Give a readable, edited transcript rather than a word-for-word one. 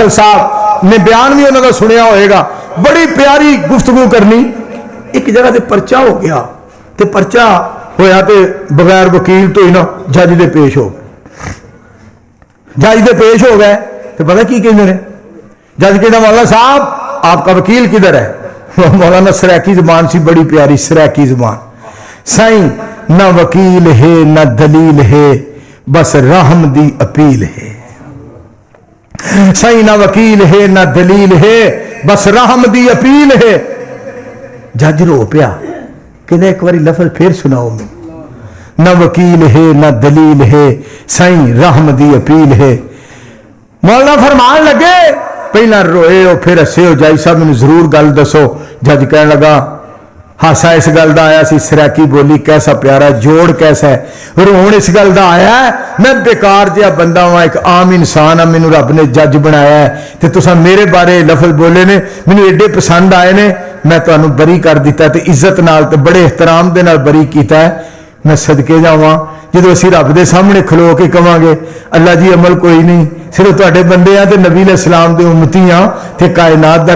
फैसल साहब ने बयान भी उन्होंने सुनिया होएगा, बड़ी प्यारी गुफ्तगू करनी। एक जगह से परचा हो गया, तो परचा होया तो बगैर वकील तो ही ना जज दे पेश हो गए। जज दे पेश हो गए तो पता की कहते हैं, जज कहता मौलाना साहब आपका वकील किधर है? मौलाना सराकी जुबान सी, बड़ी प्यारी सराकी जुबान। साईं ना वकील है ना दलील है, बस रहम दी अपील है। साईं ना वकील है ना दलील है, बस रहम दी अपील है। जज रो पिया, कहते एक बार लफज फिर सुनाओ मैं। ना वकील है ना दलील है, साईं रहम दी अपील है। मौलाना फरमान लगे, पहला रोए हो फिर हसे हो, जाई साहब मैंने जरूर गल दसो। जज कह लगा, हासा इस गल का आया सी, सराकी बोली कैसा प्यारा जोड़ कैसा है, रोन इस गल का आया है, मैं बेकार जिहा बंदा वा, एक आम इंसान हाँ, मैनू रब ने जज बनाया है, तो तुसा मेरे बारे लफज बोले ने मैनू एडे पसंद आए ने, मैं तुहानू बरी कर दिता, तो इज्जत नाल ते बड़े एहतराम दे नाल बरी कीता है। मैं सदके जावां, जो असीं रब दे सामने खलो के कहांगे अल्लाह जी अमल कोई नहीं, सिर्फ तुहाडे बंदे आ ते नबी अलैहि सलाम दे उम्मती आ ते कायनात दा